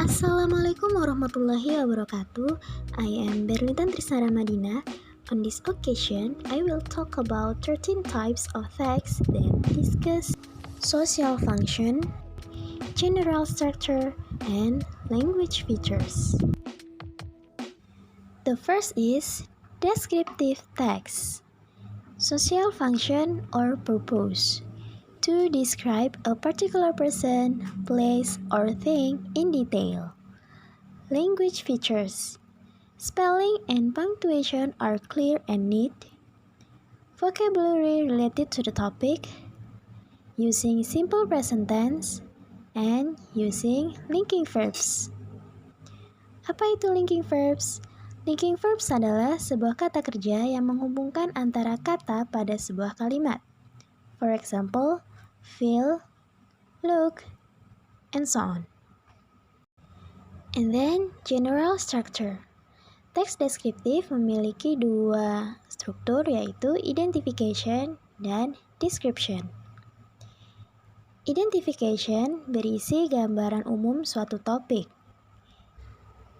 Assalamualaikum warahmatullahi wabarakatuh. I am Berlintan Trisara Madina. On this occasion, I will talk about 13 types of text that discuss social function, general structure, and language features. The first is descriptive text. Social function or purpose. To describe a particular person, place, or thing in detail. Language features. Spelling and punctuation are clear and neat. Vocabulary related to the topic. Using simple present tense. And using linking verbs. Apa itu linking verbs? Linking verbs adalah sebuah kata kerja yang menghubungkan antara kata pada sebuah kalimat. For example, feel, look, and so on. And then, general structure. Teks deskriptif memiliki dua struktur, yaitu identification dan description. Identification berisi gambaran umum suatu topik.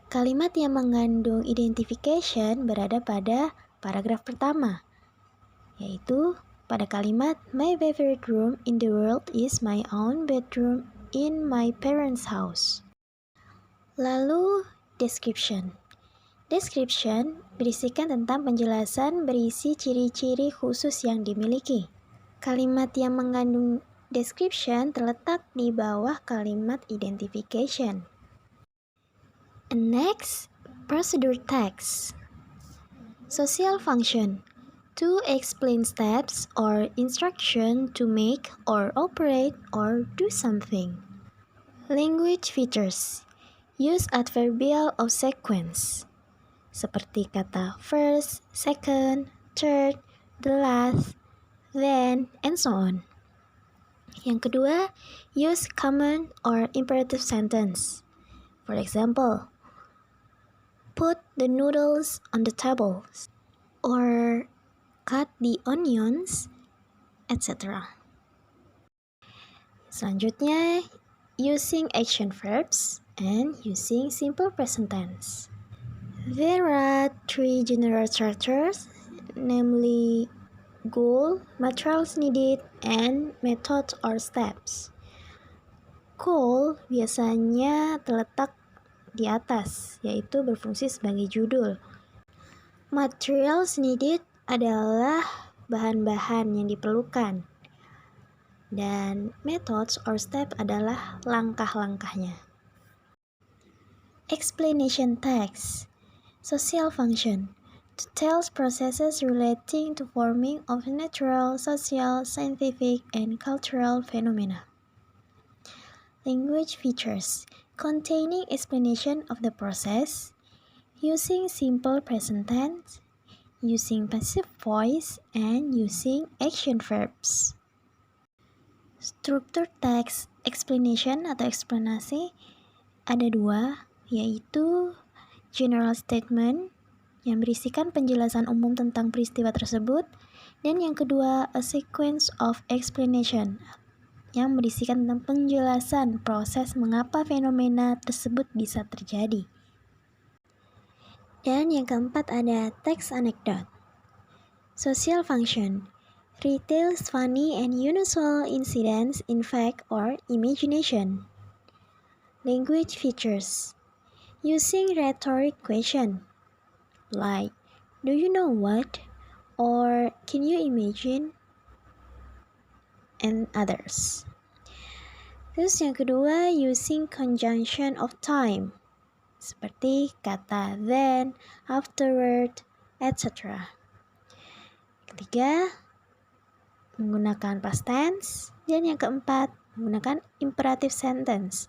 Kalimat yang mengandung identification berada pada paragraf pertama, yaitu pada kalimat My favorite room in the world is my own bedroom in my parents' house. Lalu, description. Description berisikan tentang penjelasan berisi ciri-ciri khusus yang dimiliki. Kalimat yang mengandung description terletak di bawah kalimat identification. And next, procedure text. Social function. To explain steps or instruction to make or operate or do something. Language features. Use adverbial of sequence. Seperti kata first, second, third, the last, then, and so on. Yang kedua, use command or imperative sentence. For example, put the noodles on the table, or cut the onions, etc. Selanjutnya, using action verbs and using simple present tense. There are three general structures, namely goal, materials needed, and methods or steps. Goal biasanya terletak di atas, yaitu berfungsi sebagai judul. Materials needed adalah bahan-bahan yang diperlukan, dan methods or step adalah langkah-langkahnya. Explanation text. Social function. To tell processes relating to forming of natural, social, scientific, and cultural phenomena. Language features. Containing explanation of the process, using simple present tense, using passive voice, and using action verbs. Struktur teks explanation atau eksplanasi ada dua, yaitu general statement yang berisikan penjelasan umum tentang peristiwa tersebut, dan yang kedua a sequence of explanation yang berisikan tentang penjelasan proses mengapa fenomena tersebut bisa terjadi. Dan yang keempat ada text anecdote. Social function retells funny and unusual incidents in fact or imagination. Language features. Using rhetoric question like, do you know what? Or can you imagine? And others. Terus yang kedua, using conjunction of time. Seperti kata then, afterward, etc. Ketiga, menggunakan past tense. Dan yang keempat, menggunakan imperative sentence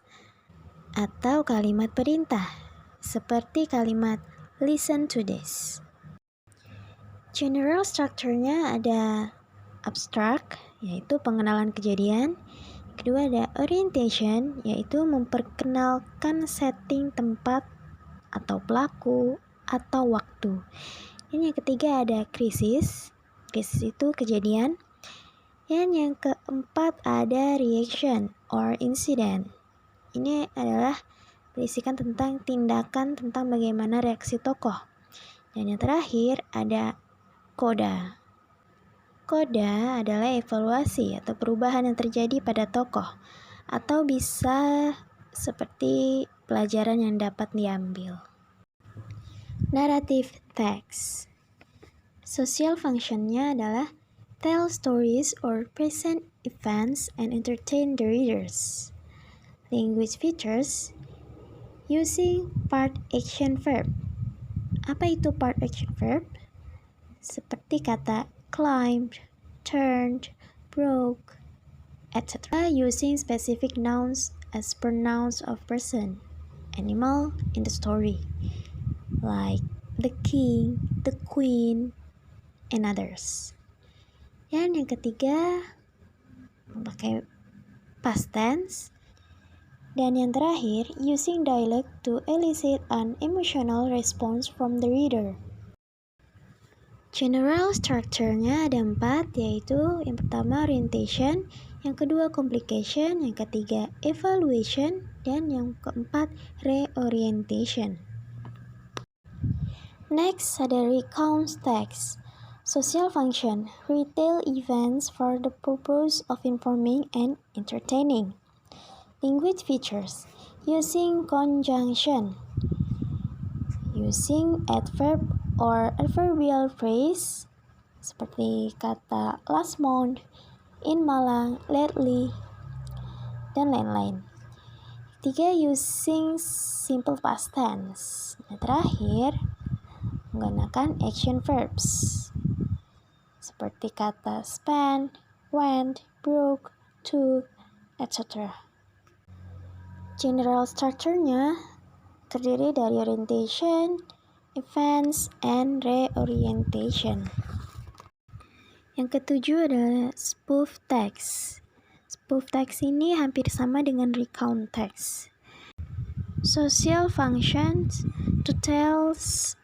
atau kalimat perintah. Seperti kalimat listen to this. General structure-nya ada abstract, yaitu pengenalan kejadian. Kedua ada orientation, yaitu memperkenalkan setting tempat atau pelaku atau waktu. Dan yang ketiga ada krisis. Krisis itu kejadian. Dan yang keempat ada reaction or incident. Ini adalah berisikan tentang tindakan tentang bagaimana reaksi tokoh. Dan yang terakhir ada coda. Coda adalah evaluasi atau perubahan yang terjadi pada tokoh, atau bisa seperti pelajaran yang dapat diambil. Narrative text. Social functionnya adalah tell stories or present events and entertain the readers. Language features using part action verb. Apa itu part action verb? Seperti kata climbed, turned, broke, etc. Using specific nouns as pronouns of person, animal in the story, like the king, the queen, and others. Dan yang ketiga, pakai past tense. Dan yang terakhir, using dialogue to elicit an emotional response from the reader. General structure-nya ada 4, yaitu yang pertama orientation, yang kedua complication, yang ketiga evaluation, dan yang keempat reorientation. Next ada recount text. Social function, retell events for the purpose of informing and entertaining. Language features, using conjunction, using adverb or adverbial phrase seperti kata last month, in Malang, lately, dan lain-lain. Ketiga, using simple past tense. Yang terakhir, menggunakan action verbs seperti kata spent, went, broke, took, etc. General structure-nya terdiri dari orientation, events, and reorientation. Yang ketujuh adalah spoof text. Spoof text ini hampir sama dengan recount text. Social functions to tell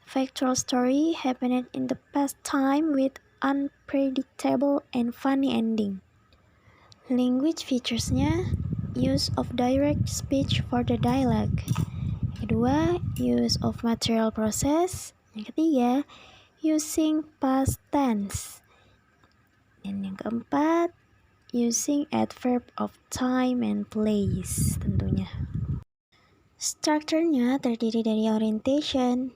factual story happened in the past time with unpredictable and funny ending. Language features-nya use of direct speech for the dialogue. Kedua, use of material process. Yang ketiga, using past tense. Dan yang keempat, using adverb of time and place tentunya. Structure-nya terdiri dari orientation,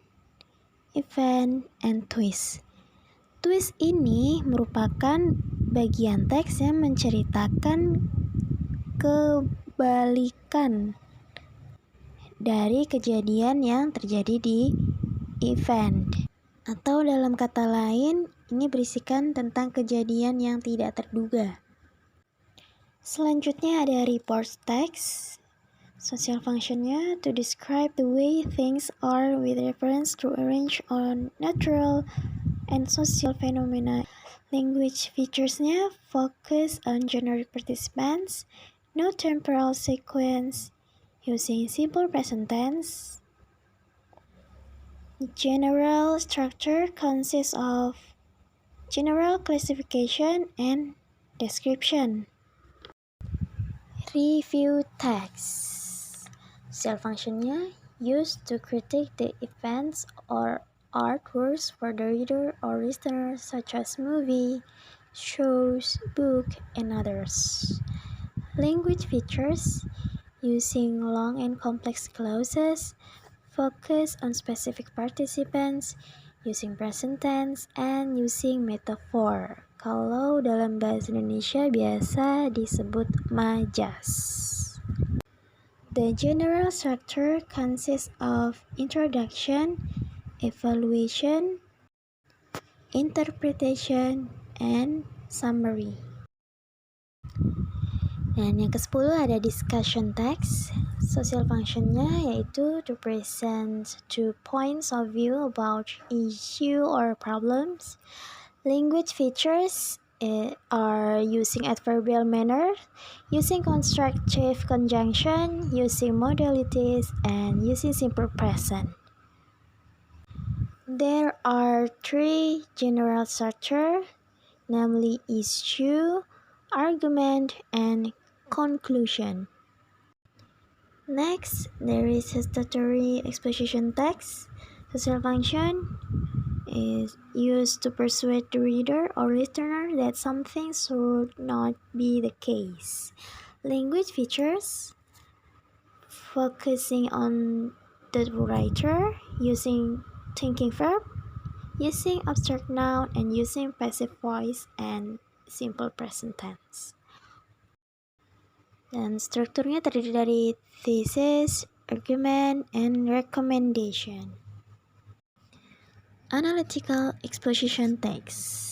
event, and twist. Twist ini merupakan bagian teks yang menceritakan kebalikan dari kejadian yang terjadi di event. Atau dalam kata lain, ini berisikan tentang kejadian yang tidak terduga. Selanjutnya ada report text. Social functionnya to describe the way things are with reference to a range on natural and social phenomena. Language featuresnya focus on generic participants, no temporal sequence, using simple present tense. General structure consists of general classification and description. Review text. Social functionnya used to critique the events or artworks for the reader or listener, such as movie, shows, book, and others. Language features using long and complex clauses, focus on specific participants, using present tense, and using metaphor. Kalau dalam bahasa Indonesia biasa disebut majas. The general structure consists of introduction, evaluation, interpretation, and summary. Dan yang ke-10 ada discussion text. Social functionnya yaitu to present two points of view about issue or problems. Language features are using adverbial manner, using constructive conjunction, using modalities, and using simple present. There are 3 general structure, namely issue, argument, and conclusion. Next, there is statutory exposition text. Social function is used to persuade the reader or listener that something should not be the case. Language features, focusing on the writer, using thinking verb, using abstract noun, and using passive voice and simple present tense. Dan strukturnya terdiri dari thesis, argument, and recommendation. Analytical exposition text.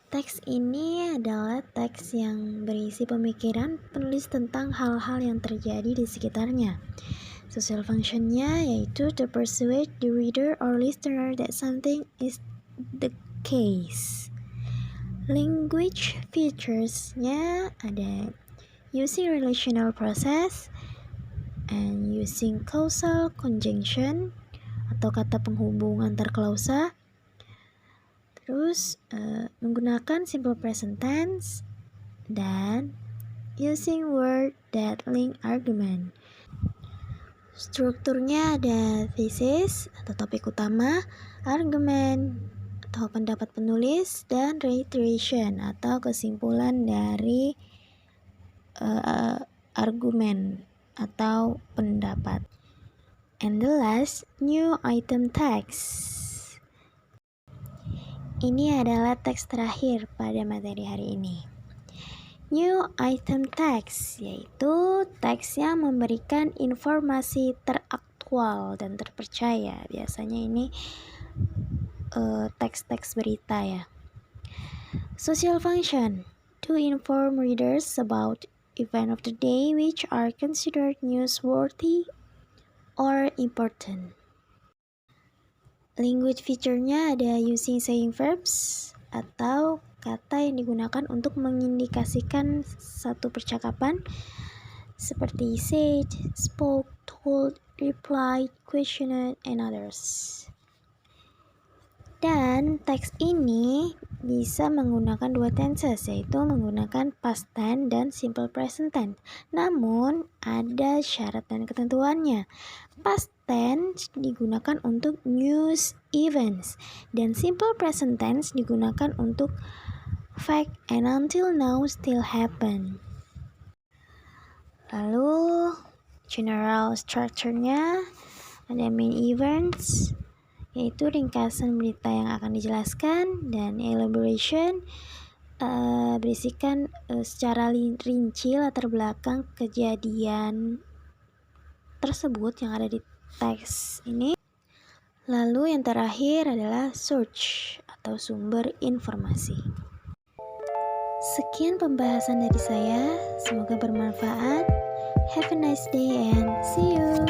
Teks ini adalah teks yang berisi pemikiran penulis tentang hal-hal yang terjadi di sekitarnya. Social functionnya yaitu to persuade the reader or listener that something is the case. Language featuresnya ada using relational process and using causal conjunction atau kata penghubung antar klausa. Terus menggunakan simple present tense dan using word that link argument. Strukturnya ada thesis atau topik utama, argument atau pendapat penulis, dan reiteration atau kesimpulan dari argumen atau pendapat. And the last, new item text. Ini adalah teks terakhir pada materi hari ini. New item text yaitu teks yang memberikan informasi teraktual dan terpercaya. Biasanya ini teks-teks berita ya. Social function to inform readers about event of the day which are considered newsworthy or important. Language feature-nya ada using saying verbs atau kata yang digunakan untuk mengindikasikan satu percakapan seperti said, spoke, told, replied, questioned, and others. Dan teks ini bisa menggunakan dua tenses, yaitu menggunakan past tense dan simple present tense. Namun, ada syarat dan ketentuannya. Past tense digunakan untuk news events, dan simple present tense digunakan untuk fact and until now still happen. Lalu, general structure-nya ada main events, yaitu ringkasan berita yang akan dijelaskan, dan elaboration berisikan secara rinci latar belakang kejadian tersebut yang ada di teks ini. Lalu yang terakhir adalah source atau sumber informasi. Sekian pembahasan dari saya, semoga bermanfaat. Have a nice day and see you.